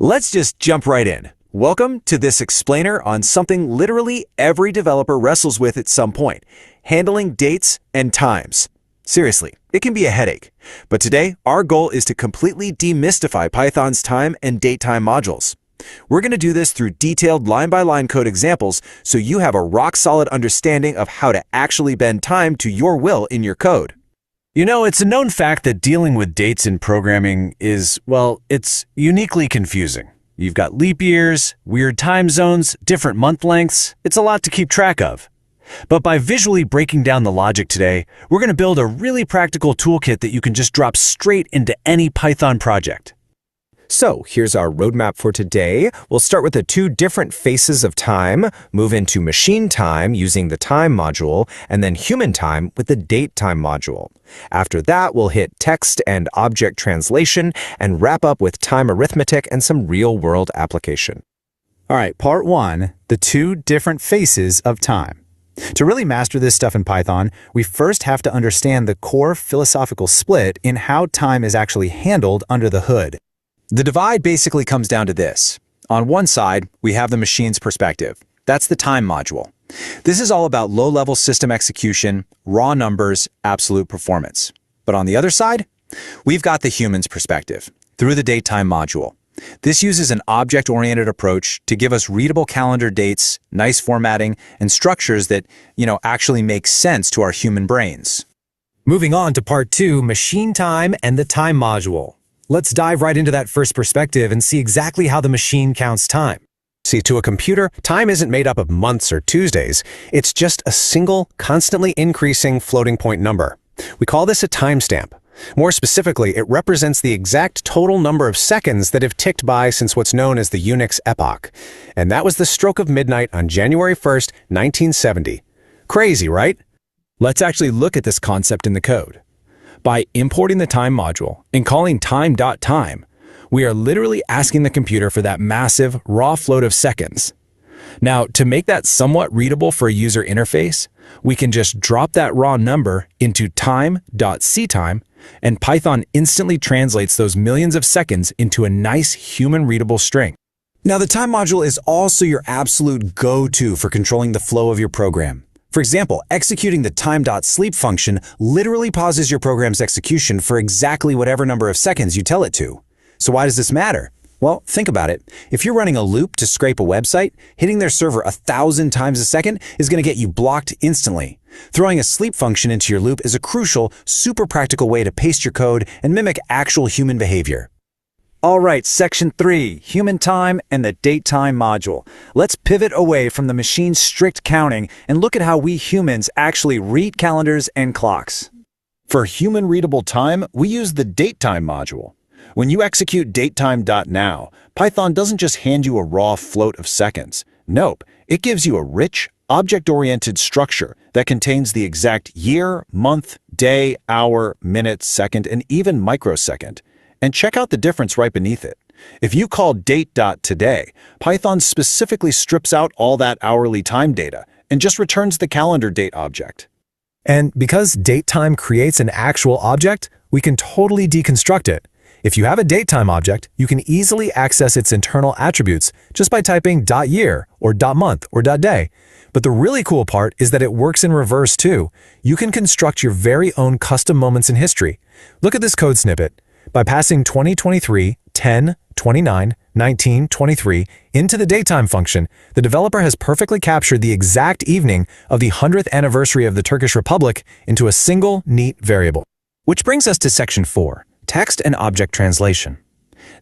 Let's just jump right in. Welcome to this explainer on something literally every developer wrestles with at some point, handling dates and times. Seriously, it can be a headache. But today, our goal is to completely demystify Python's time and datetime modules. We're going to do this through detailed line-by-line code examples so you have a rock-solid understanding of how to actually bend time to your will in your code. You know, it's a known fact that dealing with dates in programming is, well, it's uniquely confusing. You've got leap years, weird time zones, different month lengths. It's a lot to keep track of. But by visually breaking down the logic today, we're going to build a really practical toolkit that you can just drop straight into any Python project. So here's our roadmap for today. We'll start with the two different faces of time, move into machine time using the time module, and then human time with the date time module. After that, we'll hit text and object translation and wrap up with time arithmetic and some real-world application. All right, part one, the two different faces of time. To really master this stuff in Python, we first have to understand the core philosophical split in how time is actually handled under the hood. The divide basically comes down to this. On one side, we have the machine's perspective. That's the time module. This is all about low-level system execution, raw numbers, absolute performance. But on the other side, we've got the human's perspective through the datetime module. This uses an object-oriented approach to give us readable calendar dates, nice formatting, and structures that, actually make sense to our human brains. Moving on to part two, machine time and the time module. Let's dive right into that first perspective and see exactly how the machine counts time. See, to a computer, time isn't made up of months or Tuesdays. It's just a single, constantly increasing floating point number. We call this a timestamp. More specifically, it represents the exact total number of seconds that have ticked by since what's known as the Unix epoch. And that was the stroke of midnight on January 1st, 1970. Crazy, right? Let's actually look at this concept in the code. By importing the time module and calling time.time, we are literally asking the computer for that massive, raw float of seconds. Now, to make that somewhat readable for a user interface, we can just drop that raw number into time.ctime, and Python instantly translates those millions of seconds into a nice human-readable string. Now, the time module is also your absolute go-to for controlling the flow of your program. For example, executing the time.sleep function literally pauses your program's execution for exactly whatever number of seconds you tell it to. So why does this matter? Well, think about it. If you're running a loop to scrape a website, hitting their server 1,000 times a second is going to get you blocked instantly. Throwing a sleep function into your loop is a crucial, super practical way to paste your code and mimic actual human behavior. All right, section 3, human time and the datetime module. Let's pivot away from the machine's strict counting and look at how we humans actually read calendars and clocks. For human readable time, we use the datetime module. When you execute datetime.now, Python doesn't just hand you a raw float of seconds. Nope, it gives you a rich, object-oriented structure that contains the exact year, month, day, hour, minute, second, and even microsecond. And check out the difference right beneath it. If you call date.today, Python specifically strips out all that hourly time data and just returns the calendar date object. And because datetime creates an actual object, we can totally deconstruct it. If you have a datetime object, you can easily access its internal attributes just by typing .year or .month or .day. But the really cool part is that it works in reverse too. You can construct your very own custom moments in history. Look at this code snippet. By passing 2023, 10, 29, 19, 23 into the datetime function, the developer has perfectly captured the exact evening of the 100th anniversary of the Turkish Republic into a single, neat variable. Which brings us to section 4, text and object translation.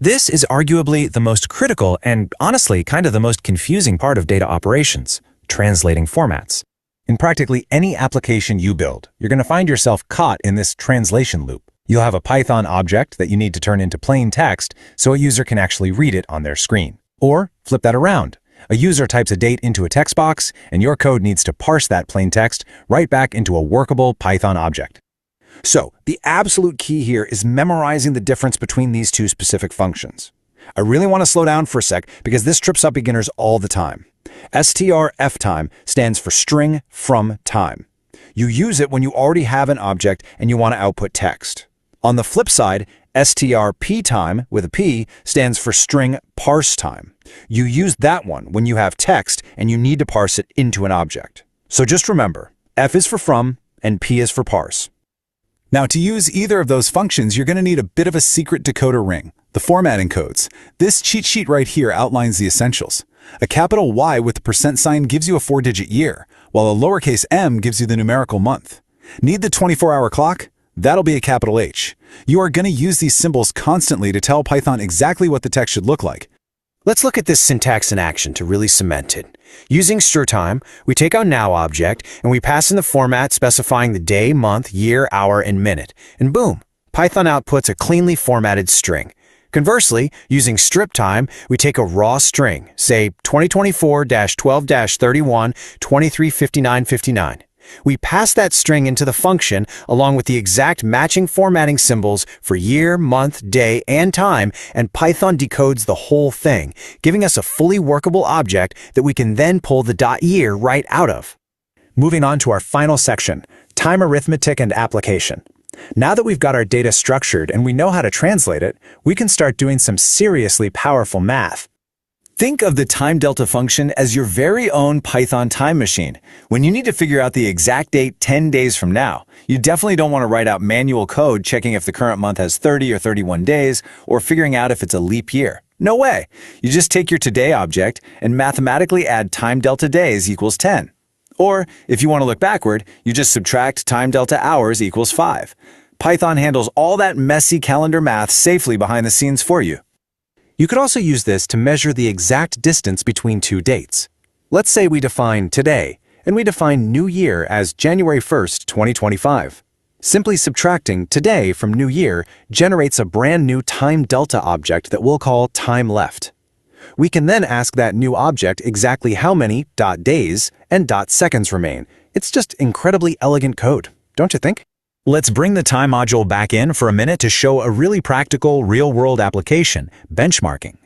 This is arguably the most critical and, honestly, kind of the most confusing part of data operations, translating formats. In practically any application you build, you're going to find yourself caught in this translation loop. You'll have a Python object that you need to turn into plain text so a user can actually read it on their screen. Or flip that around. A user types a date into a text box, and your code needs to parse that plain text right back into a workable Python object. So, the absolute key here is memorizing the difference between these two specific functions. I really want to slow down for a sec because this trips up beginners all the time. strftime stands for string from time. You use it when you already have an object and you want to output text. On the flip side, strp time with a P stands for string parse time. You use that one when you have text and you need to parse it into an object. So just remember, F is for from and P is for parse. Now, to use either of those functions, you're going to need a bit of a secret decoder ring, the formatting codes. This cheat sheet right here outlines the essentials. A capital Y with the % gives you a 4-digit year, while a lowercase m gives you the numerical month. Need the 24-hour clock? That'll be a capital H. You are going to use these symbols constantly to tell Python exactly what the text should look like. Let's look at this syntax in action to really cement it. Using str_time, we take our now object and we pass in the format specifying the day, month, year, hour, and minute. And boom, Python outputs a cleanly formatted string. Conversely, using strip_time, we take a raw string, say 2024-12-31-235959. We pass that string into the function along with the exact matching formatting symbols for year, month, day, and time, and Python decodes the whole thing, giving us a fully workable object that we can then pull the .year right out of. Moving on to our final section, time arithmetic and application. Now that we've got our data structured and we know how to translate it, we can start doing some seriously powerful math. Think of the time delta function as your very own Python time machine. When you need to figure out the exact date 10 days from now, you definitely don't want to write out manual code checking if the current month has 30 or 31 days or figuring out if it's a leap year. No way! You just take your today object and mathematically add time delta days equals 10. Or, if you want to look backward, you just subtract time delta hours equals 5. Python handles all that messy calendar math safely behind the scenes for you. You could also use this to measure the exact distance between two dates. Let's say we define today, and we define New Year as January 1st, 2025. Simply subtracting today from New Year generates a brand new time delta object that we'll call time left. We can then ask that new object exactly how many .days and .seconds remain. It's just incredibly elegant code, don't you think? Let's bring the time module back in for a minute to show a really practical, real-world application, benchmarking.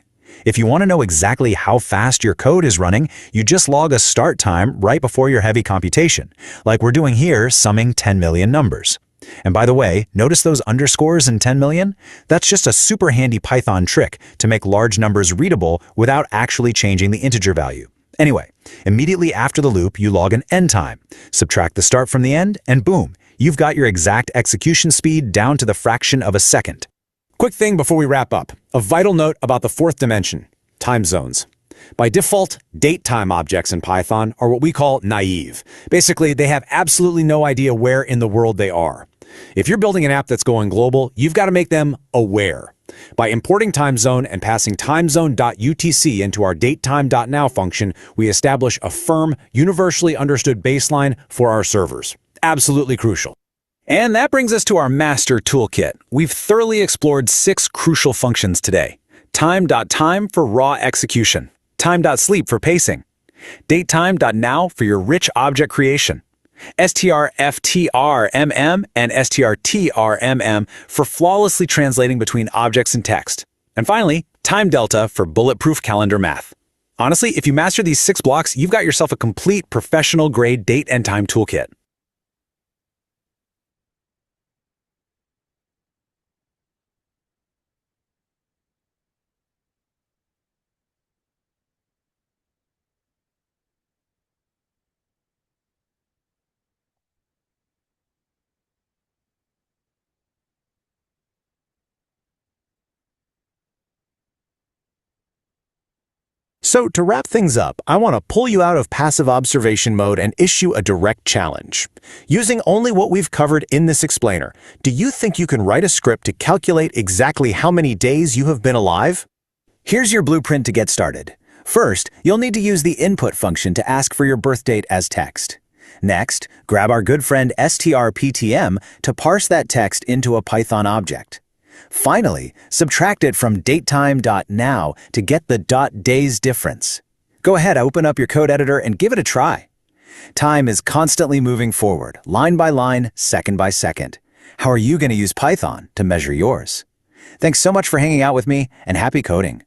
If you want to know exactly how fast your code is running, you just log a start time right before your heavy computation, like we're doing here, summing 10 million numbers. And by the way, notice those underscores in 10 million? That's just a super handy Python trick to make large numbers readable without actually changing the integer value. Anyway, immediately after the loop, you log an end time. Subtract the start from the end, and boom, you've got your exact execution speed down to the fraction of a second. Quick thing before we wrap up. A vital note about the fourth dimension, time zones. By default, date time objects in Python are what we call naive. Basically, they have absolutely no idea where in the world they are. If you're building an app that's going global, you've got to make them aware. By importing time zone and passing timezone.utc into our datetime.now function, we establish a firm, universally understood baseline for our servers. Absolutely crucial. And that brings us to our master toolkit. We've thoroughly explored 6 crucial functions today. Time.time for raw execution. Time.sleep for pacing. Datetime.now for your rich object creation. strftrmm and strtrmm for flawlessly translating between objects and text. And finally, time delta for bulletproof calendar math. Honestly, if you master these 6 blocks, you've got yourself a complete professional-grade date and time toolkit. So to wrap things up, I want to pull you out of passive observation mode and issue a direct challenge. Using only what we've covered in this explainer, do you think you can write a script to calculate exactly how many days you have been alive? Here's your blueprint to get started. First, you'll need to use the input function to ask for your birth date as text. Next, grab our good friend strptm to parse that text into a Python object. Finally, subtract it from datetime.now to get the .days difference. Go ahead, open up your code editor and give it a try. Time is constantly moving forward, line by line, second by second. How are you going to use Python to measure yours? Thanks so much for hanging out with me, and happy coding.